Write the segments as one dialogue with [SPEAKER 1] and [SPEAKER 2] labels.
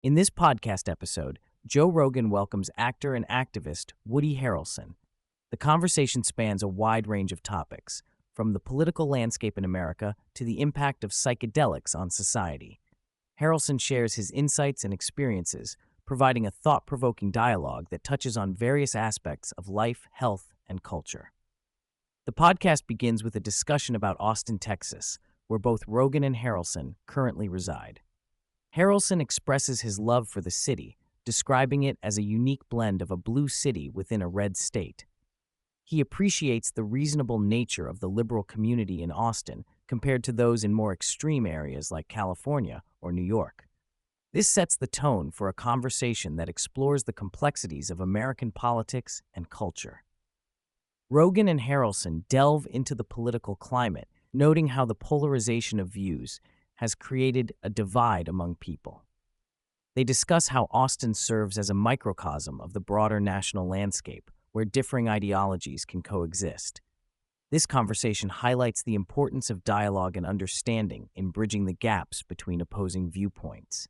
[SPEAKER 1] In this podcast episode, Joe Rogan welcomes actor and activist Woody Harrelson. The conversation spans a wide range of topics, from the political landscape in America to the impact of psychedelics on society. Harrelson shares his insights and experiences, providing a thought-provoking dialogue that touches on various aspects of life, health, and culture. The podcast begins with a discussion about Austin, Texas, where both Rogan and Harrelson currently reside. Harrelson expresses his love for the city, describing it as a unique blend of a blue city within a red state. He appreciates the reasonable nature of the liberal community in Austin compared to those in more extreme areas like California or New York. This sets the tone for a conversation that explores the complexities of American politics and culture. Rogan and Harrelson delve into the political climate, noting how the polarization of views has created a divide among people. They discuss how Austin serves as a microcosm of the broader national landscape, where differing ideologies can coexist. This conversation highlights the importance of dialogue and understanding in bridging the gaps between opposing viewpoints.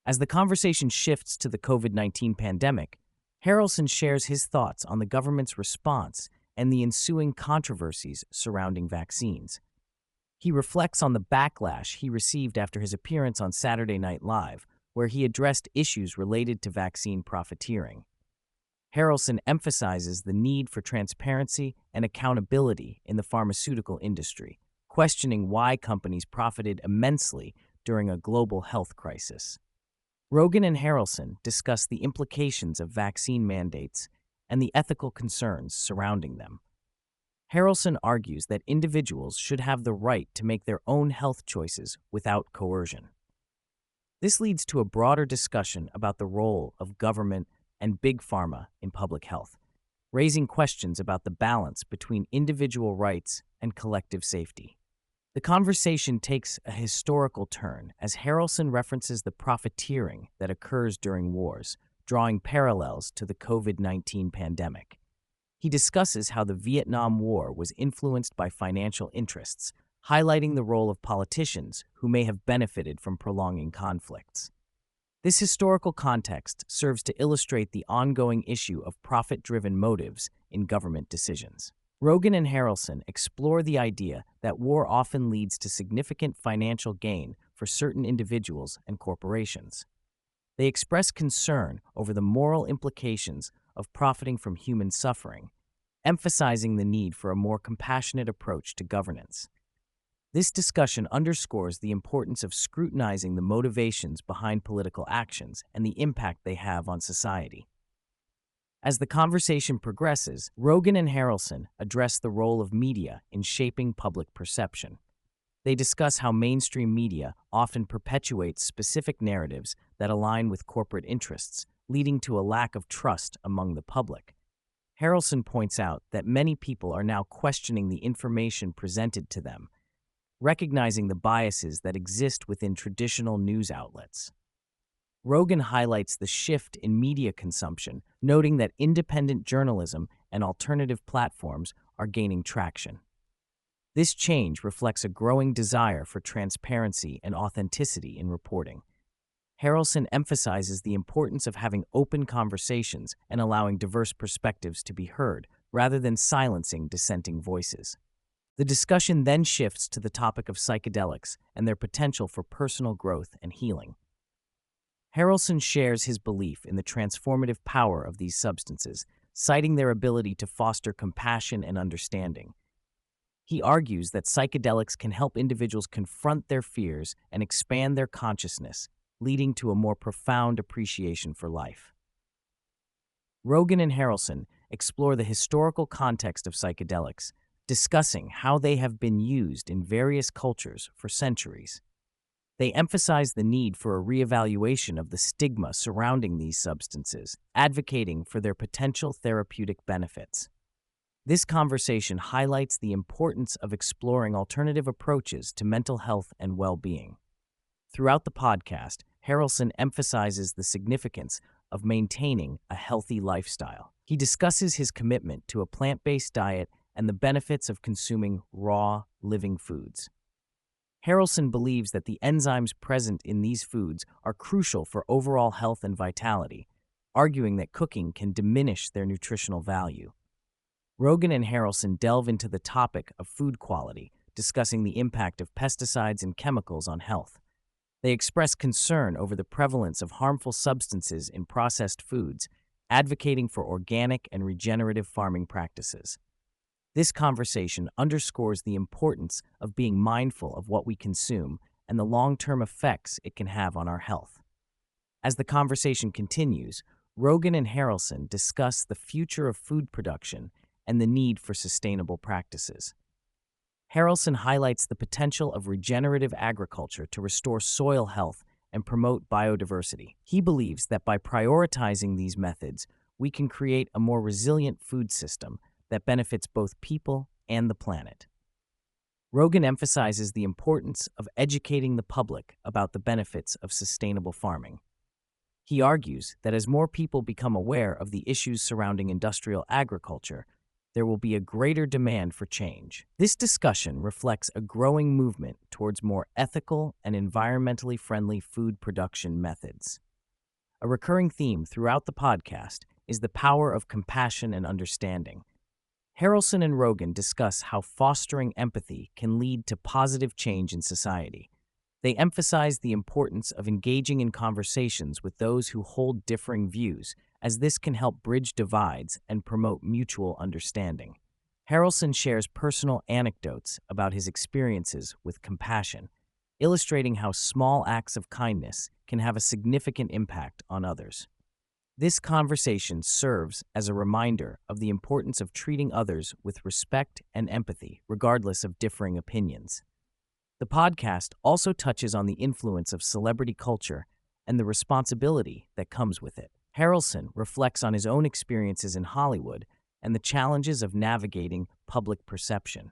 [SPEAKER 1] As the conversation shifts to the COVID-19 pandemic, Harrelson shares his thoughts on the government's response and the ensuing controversies surrounding vaccines. He reflects on the backlash he received after his appearance on Saturday Night Live, where he addressed issues related to vaccine profiteering. Harrelson emphasizes the need for transparency and accountability in the pharmaceutical industry, questioning why companies profited immensely during a global health crisis. Rogan and Harrelson discuss the implications of vaccine mandates and the ethical concerns surrounding them. Harrelson argues that individuals should have the right to make their own health choices without coercion. This leads to a broader discussion about the role of government and big pharma in public health, raising questions about the balance between individual rights and collective safety. The conversation takes a historical turn as Harrelson references the profiteering that occurs during wars, drawing parallels to the COVID-19 pandemic. He discusses how the Vietnam War was influenced by financial interests, highlighting the role of politicians who may have benefited from prolonging conflicts. This historical context serves to illustrate the ongoing issue of profit-driven motives in government decisions. Rogan and Harrelson explore the idea that war often leads to significant financial gain for certain individuals and corporations. They express concern over the moral implications of profiting from human suffering, emphasizing the need for a more compassionate approach to governance. This discussion underscores the importance of scrutinizing the motivations behind political actions and the impact they have on society. As the conversation progresses, Rogan and Harrelson address the role of media in shaping public perception. They discuss how mainstream media often perpetuates specific narratives that align with corporate interests, leading to a lack of trust among the public. Harrelson points out that many people are now questioning the information presented to them, recognizing the biases that exist within traditional news outlets. Rogan highlights the shift in media consumption, noting that independent journalism and alternative platforms are gaining traction. This change reflects a growing desire for transparency and authenticity in reporting. Harrelson emphasizes the importance of having open conversations and allowing diverse perspectives to be heard, rather than silencing dissenting voices. The discussion then shifts to the topic of psychedelics and their potential for personal growth and healing. Harrelson shares his belief in the transformative power of these substances, citing their ability to foster compassion and understanding. He argues that psychedelics can help individuals confront their fears and expand their consciousness, leading to a more profound appreciation for life. Rogan and Harrelson explore the historical context of psychedelics, discussing how they have been used in various cultures for centuries. They emphasize the need for a reevaluation of the stigma surrounding these substances, advocating for their potential therapeutic benefits. This conversation highlights the importance of exploring alternative approaches to mental health and well-being. Throughout the podcast, Harrelson emphasizes the significance of maintaining a healthy lifestyle. He discusses his commitment to a plant-based diet and the benefits of consuming raw, living foods. Harrelson believes that the enzymes present in these foods are crucial for overall health and vitality, arguing that cooking can diminish their nutritional value. Rogan and Harrelson delve into the topic of food quality, discussing the impact of pesticides and chemicals on health. They express concern over the prevalence of harmful substances in processed foods, advocating for organic and regenerative farming practices. This conversation underscores the importance of being mindful of what we consume and the long-term effects it can have on our health. As the conversation continues, Rogan and Harrelson discuss the future of food production and the need for sustainable practices. Harrelson highlights the potential of regenerative agriculture to restore soil health and promote biodiversity. He believes that by prioritizing these methods, we can create a more resilient food system that benefits both people and the planet. Rogan emphasizes the importance of educating the public about the benefits of sustainable farming. He argues that as more people become aware of the issues surrounding industrial agriculture, there will be a greater demand for change. This discussion reflects a growing movement towards more ethical and environmentally friendly food production methods. A recurring theme throughout the podcast is the power of compassion and understanding. Harrelson and Rogan discuss how fostering empathy can lead to positive change in society. They emphasize the importance of engaging in conversations with those who hold differing views, as this can help bridge divides and promote mutual understanding. Harrelson shares personal anecdotes about his experiences with compassion, illustrating how small acts of kindness can have a significant impact on others. This conversation serves as a reminder of the importance of treating others with respect and empathy, regardless of differing opinions. The podcast also touches on the influence of celebrity culture and the responsibility that comes with it. Harrelson reflects on his own experiences in Hollywood and the challenges of navigating public perception.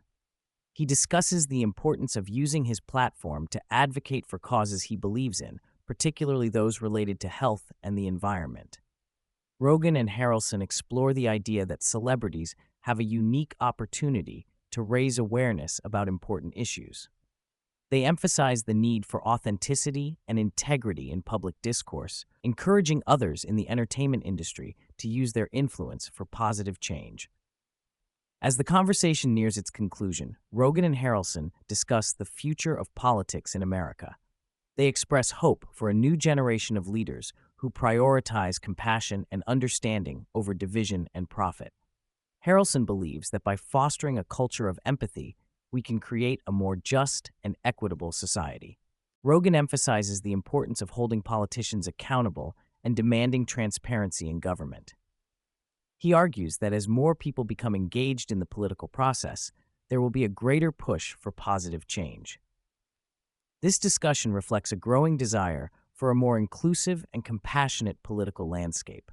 [SPEAKER 1] He discusses the importance of using his platform to advocate for causes he believes in, particularly those related to health and the environment. Rogan and Harrelson explore the idea that celebrities have a unique opportunity to raise awareness about important issues. They emphasize the need for authenticity and integrity in public discourse, encouraging others in the entertainment industry to use their influence for positive change. As the conversation nears its conclusion, Rogan and Harrelson discuss the future of politics in America. They express hope for a new generation of leaders who prioritize compassion and understanding over division and profit. Harrelson believes that by fostering a culture of empathy, we can create a more just and equitable society. Rogan emphasizes the importance of holding politicians accountable and demanding transparency in government. He argues that as more people become engaged in the political process, there will be a greater push for positive change. This discussion reflects a growing desire for a more inclusive and compassionate political landscape.